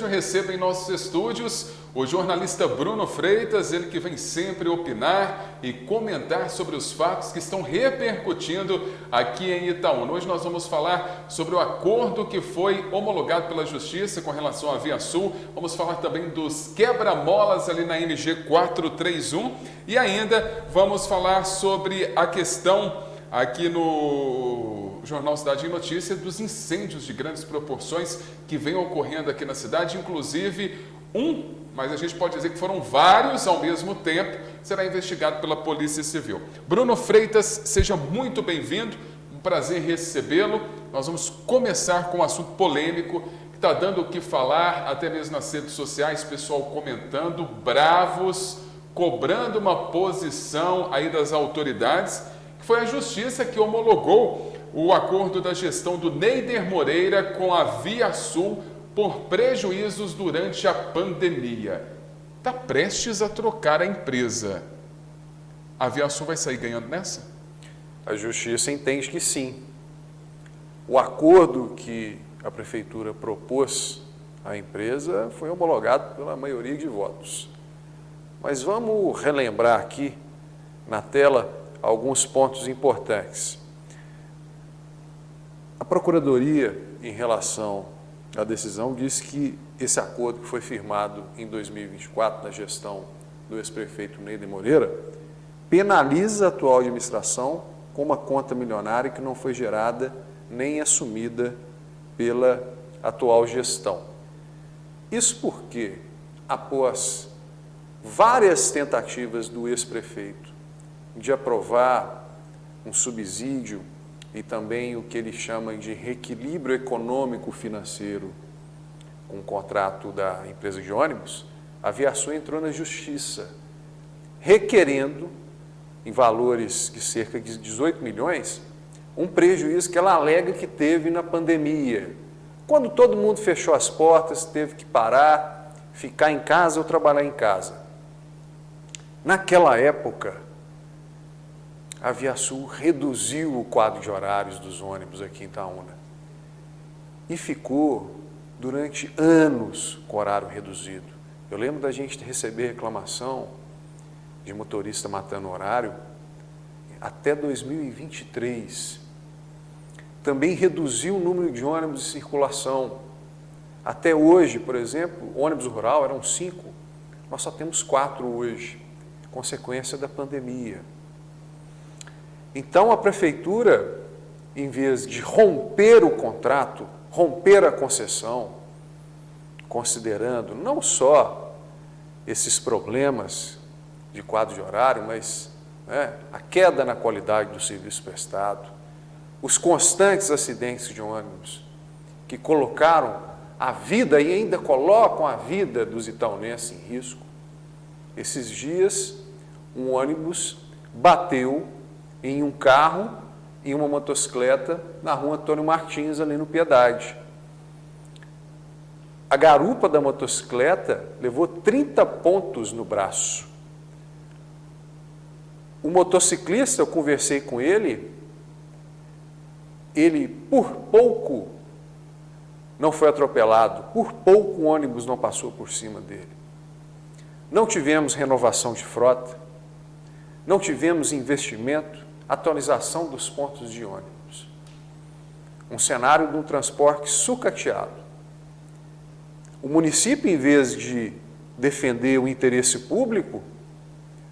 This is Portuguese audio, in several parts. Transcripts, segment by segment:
Eu recebo em nossos estúdios o jornalista Bruno Freitas, ele que vem sempre opinar e comentar sobre os fatos que estão repercutindo aqui em Itaúna. Hoje nós vamos falar sobre o acordo que foi homologado pela Justiça com relação à ViaSul. Vamos falar também dos quebra-molas ali na MG 431 e ainda vamos falar sobre a questão aqui no Jornal Cidade em Notícia dos incêndios de grandes proporções que vem ocorrendo aqui na cidade, inclusive mas a gente pode dizer que foram vários ao mesmo tempo, será investigado pela Polícia Civil. Bruno Freitas, seja muito bem-vindo, um prazer recebê-lo. Nós vamos começar com um assunto polêmico que está dando o que falar, até mesmo nas redes sociais, pessoal comentando, bravos, cobrando uma posição aí das autoridades. Foi a Justiça que homologou o acordo da gestão do Neider Moreira com a ViaSul por prejuízos durante a pandemia. Está prestes a trocar a empresa. A ViaSul vai sair ganhando nessa? A Justiça entende que sim. O acordo que a Prefeitura propôs à empresa foi homologado pela maioria de votos. Mas vamos relembrar aqui na tela alguns pontos importantes. A Procuradoria, em relação à decisão, disse que esse acordo que foi firmado em 2024, na gestão do ex-prefeito Neider Moreira, penaliza a atual administração com uma conta milionária que não foi gerada nem assumida pela atual gestão. Isso porque, após várias tentativas do ex-prefeito de aprovar um subsídio e também o que ele chama de reequilíbrio econômico-financeiro com o contrato da empresa de ônibus, a ViaSul entrou na Justiça, requerendo, em valores de cerca de 18 milhões, um prejuízo que ela alega que teve na pandemia. Quando todo mundo fechou as portas, teve que parar, ficar em casa ou trabalhar em casa. Naquela época, a ViaSul reduziu o quadro de horários dos ônibus aqui em Itaúna e ficou durante anos com horário reduzido. Eu lembro da gente receber reclamação de motorista matando horário até 2023. Também reduziu o número de ônibus em circulação. Até hoje, por exemplo, ônibus rural eram 5, nós só temos 4 hoje, consequência da pandemia. Então, a Prefeitura, em vez de romper o contrato, romper a concessão, considerando não só esses problemas de quadro de horário, mas a queda na qualidade do serviço prestado, os constantes acidentes de ônibus que colocaram a vida e ainda colocam a vida dos itaunenses em risco. Esses dias, um ônibus bateu em um carro e uma motocicleta na rua Antônio Martins, ali no Piedade. A garupa da motocicleta levou 30 pontos no braço. O motociclista, eu conversei com ele por pouco não foi atropelado, por pouco o ônibus não passou por cima dele. Não tivemos renovação de frota, não tivemos investimento, atualização dos pontos de ônibus. Um cenário de um transporte sucateado. O município, em vez de defender o interesse público,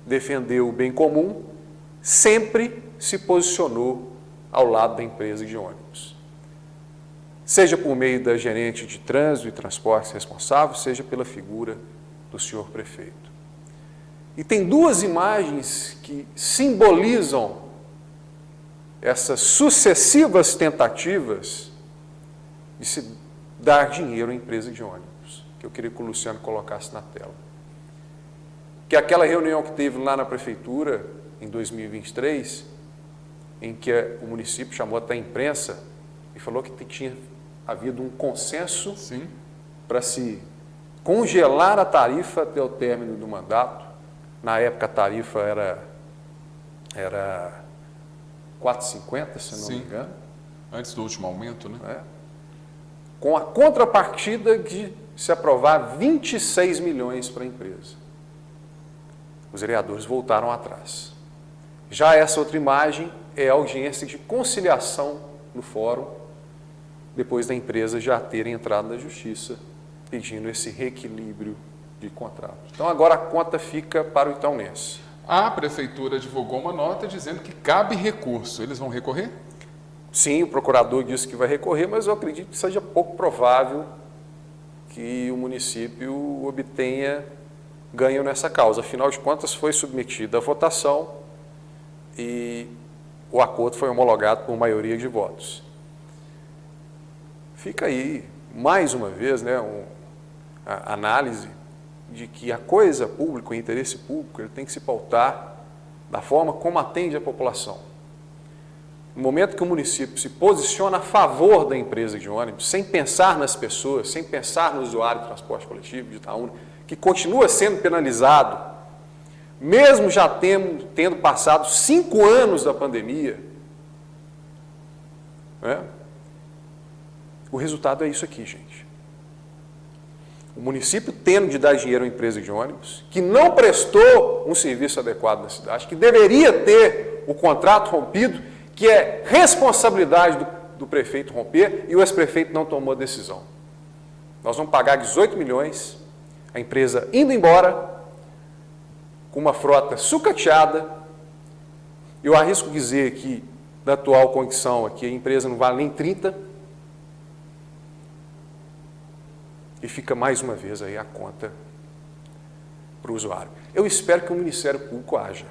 defender o bem comum, sempre se posicionou ao lado da empresa de ônibus. Seja por meio da gerente de trânsito e transportes responsável, seja pela figura do senhor prefeito. E tem duas imagens que simbolizam essas sucessivas tentativas de se dar dinheiro à empresa de ônibus, que eu queria que o Luciano colocasse na tela. Que é aquela reunião que teve lá na Prefeitura, em 2023, em que o município chamou até a imprensa e falou que tinha havido um consenso para se congelar a tarifa até o término do mandato. Na época a tarifa era 4,50, se não me engano. Antes do último aumento, né? Com a contrapartida de se aprovar 26 milhões para a empresa. Os vereadores voltaram atrás. Já essa outra imagem é a audiência de conciliação no fórum, depois da empresa já ter entrado na justiça pedindo esse reequilíbrio de contrato. Então agora a conta fica para o itaunense. A prefeitura divulgou uma nota dizendo que cabe recurso. Eles vão recorrer? Sim, o procurador disse que vai recorrer, mas eu acredito que seja pouco provável que o município obtenha ganho nessa causa. Afinal de contas, foi submetida à votação e o acordo foi homologado por maioria de votos. Fica aí, mais uma vez, né, a análise de que a coisa pública, o interesse público, ele tem que se pautar da forma como atende a população. No momento que o município se posiciona a favor da empresa de ônibus, sem pensar nas pessoas, sem pensar no usuário de transporte coletivo de Itaúna, que continua sendo penalizado, mesmo já tendo passado 5 anos da pandemia, né? O resultado é isso aqui, gente. O município tendo de dar dinheiro à empresa de ônibus, que não prestou um serviço adequado na cidade, que deveria ter o contrato rompido, que é responsabilidade do prefeito romper, e o ex-prefeito não tomou a decisão. Nós vamos pagar 18 milhões, a empresa indo embora, com uma frota sucateada. Eu arrisco dizer que, na atual condição aqui, a empresa não vale nem 30, e fica mais uma vez aí a conta para o usuário. Eu espero que o Ministério Público haja.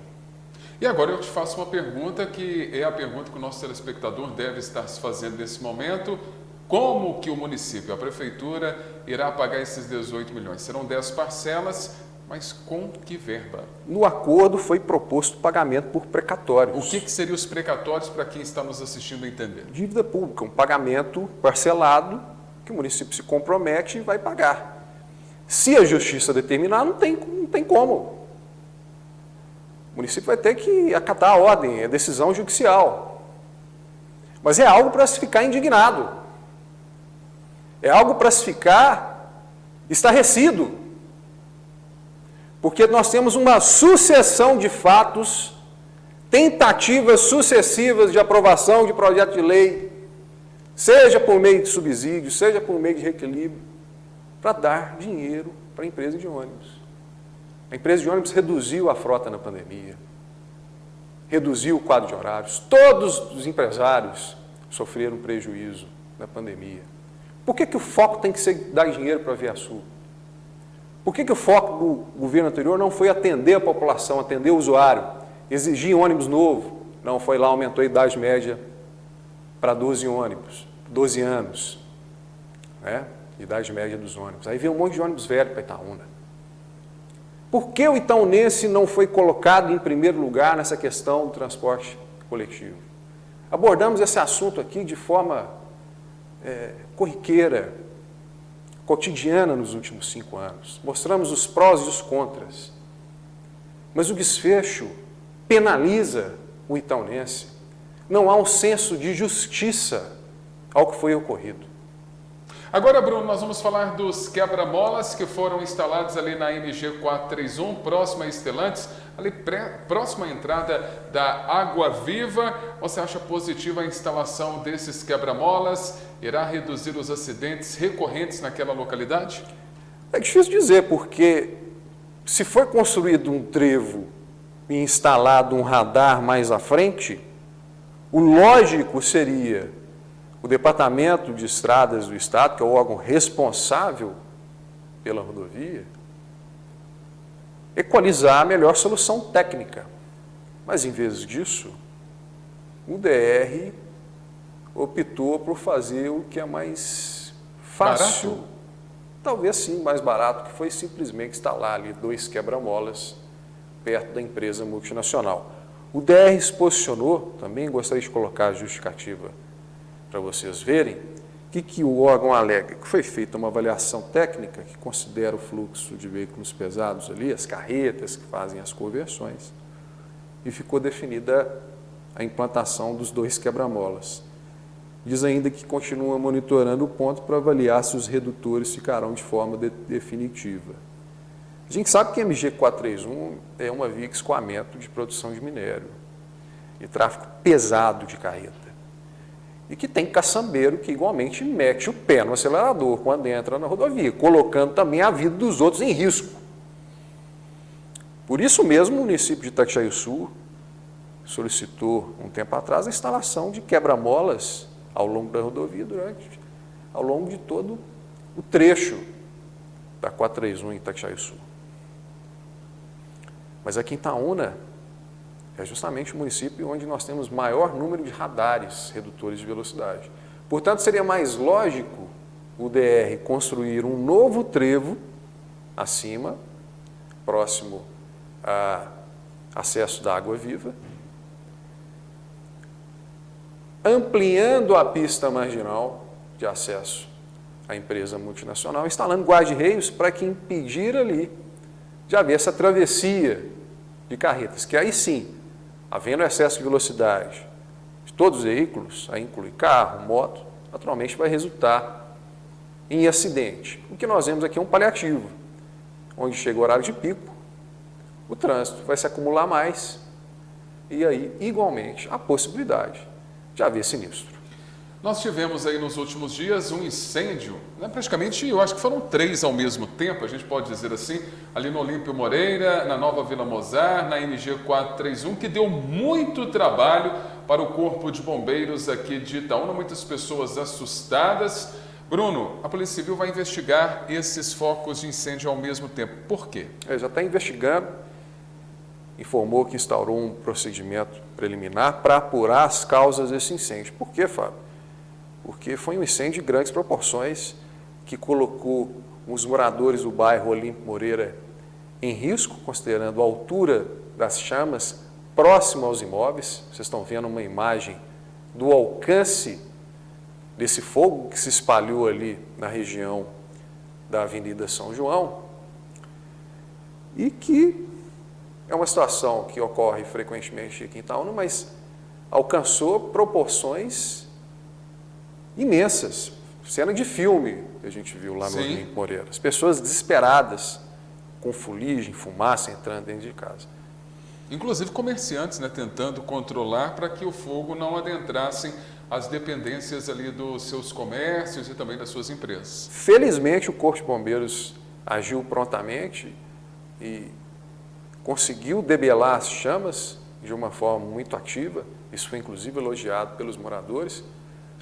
E agora eu te faço uma pergunta que é a pergunta que o nosso telespectador deve estar se fazendo nesse momento. Como que o município, a prefeitura, irá pagar esses 18 milhões? Serão 10 parcelas, mas com que verba? No acordo foi proposto pagamento por precatórios. O que seriam os precatórios para quem está nos assistindo entender? Dívida pública, um pagamento parcelado que o município se compromete e vai pagar. Se a justiça determinar, não tem como. O município vai ter que acatar a ordem, é decisão judicial. Mas é algo para se ficar indignado. É algo para se ficar estarrecido. Porque nós temos uma sucessão de fatos, tentativas sucessivas de aprovação de projeto de lei, seja por meio de subsídio, seja por meio de reequilíbrio, para dar dinheiro para a empresa de ônibus. A empresa de ônibus reduziu a frota na pandemia, reduziu o quadro de horários, todos os empresários sofreram prejuízo na pandemia. Por que o foco tem que ser dar dinheiro para a ViaSul? Por que o foco do governo anterior não foi atender a população, atender o usuário, exigir ônibus novo? Não, foi lá, aumentou a idade média para 12 anos, né? Idade média dos ônibus. Aí veio um monte de ônibus velho para Itaúna. Por que o itaunense não foi colocado em primeiro lugar nessa questão do transporte coletivo? Abordamos esse assunto aqui de forma corriqueira, cotidiana nos últimos 5 anos. Mostramos os prós e os contras. Mas o desfecho penaliza o itaunense. Não há um senso de justiça ao que foi ocorrido. Agora, Bruno, nós vamos falar dos quebra-molas que foram instalados ali na MG 431, próximo a Estelantes, ali próximo à entrada da Água Viva. Você acha positiva a instalação desses quebra-molas? Irá reduzir os acidentes recorrentes naquela localidade? É difícil dizer, porque se for construído um trevo e instalado um radar mais à frente, o lógico seria o Departamento de Estradas do Estado, que é o órgão responsável pela rodovia, equalizar a melhor solução técnica. Mas, em vez disso, o DR optou por fazer o que é mais fácil, barato? Talvez sim, mais barato, que foi simplesmente instalar ali 2 quebra-molas perto da empresa multinacional. O DR se posicionou, também gostaria de colocar a justificativa para vocês verem, que o órgão alega que foi feita uma avaliação técnica que considera o fluxo de veículos pesados ali, as carretas que fazem as conversões, e ficou definida a implantação dos 2 quebra-molas. diz ainda que continua monitorando o ponto para avaliar se os redutores ficarão de forma definitiva. A gente sabe que a MG 431 é uma via de escoamento de produção de minério e tráfego pesado de carreta. E que tem caçambeiro que igualmente mete o pé no acelerador quando entra na rodovia, colocando também a vida dos outros em risco. Por isso mesmo, o município de Itatiaiuçu solicitou, um tempo atrás, a instalação de quebra-molas ao longo da rodovia, ao longo de todo o trecho da 431 em Itatiaiuçu. Mas aqui em Itaúna é justamente o município onde nós temos maior número de radares redutores de velocidade. Portanto, seria mais lógico o DR construir um novo trevo acima, próximo a acesso da água viva, ampliando a pista marginal de acesso à empresa multinacional, instalando guarda-reios para que impedir ali de haver essa travessia de carretas, que aí sim, havendo excesso de velocidade de todos os veículos, aí inclui carro, moto, naturalmente vai resultar em acidente. O que nós vemos aqui é um paliativo, onde chega o horário de pico, o trânsito vai se acumular mais e aí, igualmente, a possibilidade de haver sinistro. Nós tivemos aí nos últimos dias um incêndio, né? Praticamente, eu acho que foram 3 ao mesmo tempo, a gente pode dizer assim, ali no Olímpio Moreira, na Nova Vila Mozar, na MG 431, que deu muito trabalho para o Corpo de Bombeiros aqui de Itaúna, muitas pessoas assustadas. Bruno, a Polícia Civil vai investigar esses focos de incêndio ao mesmo tempo. Por quê? Já está investigando, informou que instaurou um procedimento preliminar para apurar as causas desse incêndio. Por quê, Fábio? Porque foi um incêndio de grandes proporções que colocou os moradores do bairro Olímpio Moreira em risco, considerando a altura das chamas próximo aos imóveis. Vocês estão vendo uma imagem do alcance desse fogo que se espalhou ali na região da Avenida São João e que é uma situação que ocorre frequentemente aqui em Itaúna, mas alcançou proporções imensas, cena de filme que a gente viu lá no Olímpio Moreira. As pessoas desesperadas, com fuligem, fumaça entrando dentro de casa. Inclusive comerciantes, né, tentando controlar para que o fogo não adentrasse as dependências ali dos seus comércios e também das suas empresas. Felizmente o Corpo de Bombeiros agiu prontamente e conseguiu debelar as chamas de uma forma muito ativa. Isso foi inclusive elogiado pelos moradores.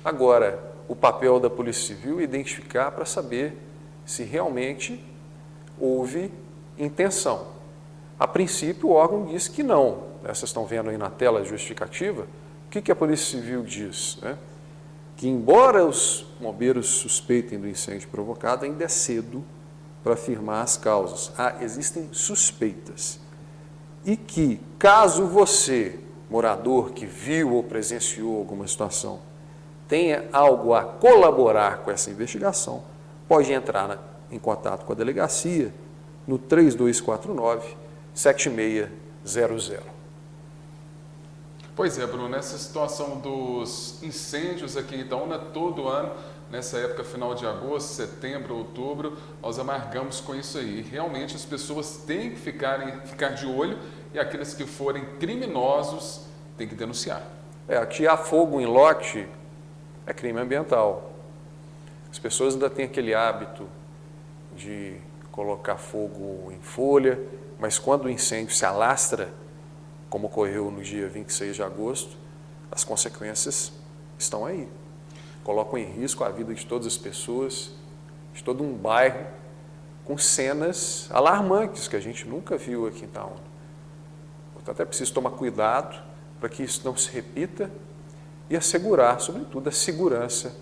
Agora, o papel da Polícia Civil é identificar para saber se realmente houve intenção. A princípio, o órgão diz que não. Vocês estão vendo aí na tela a justificativa. O que a Polícia Civil diz? Que, embora os bombeiros suspeitem do incêndio provocado, ainda é cedo para afirmar as causas. Existem suspeitas. E que, caso você, morador que viu ou presenciou alguma situação, tenha algo a colaborar com essa investigação, pode entrar em contato com a delegacia no 3249-7600. Pois é, Bruno, nessa situação dos incêndios aqui em Itaúna, todo ano, nessa época final de agosto, setembro, outubro, nós amargamos com isso aí. E realmente as pessoas têm que ficar de olho e aqueles que forem criminosos têm que denunciar. Atirar fogo em lote é crime ambiental. As pessoas ainda têm aquele hábito de colocar fogo em folha, mas quando o incêndio se alastra, como ocorreu no dia 26 de agosto, as consequências estão aí. Colocam em risco a vida de todas as pessoas, de todo um bairro, com cenas alarmantes que a gente nunca viu aqui em Itaúna. Portanto, é preciso tomar cuidado para que isso não se repita e assegurar, sobretudo, a segurança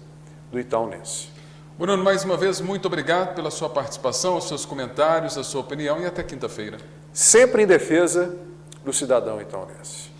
do itaunense. Bruno, mais uma vez, muito obrigado pela sua participação, os seus comentários, a sua opinião e até quinta-feira. Sempre em defesa do cidadão itaunense.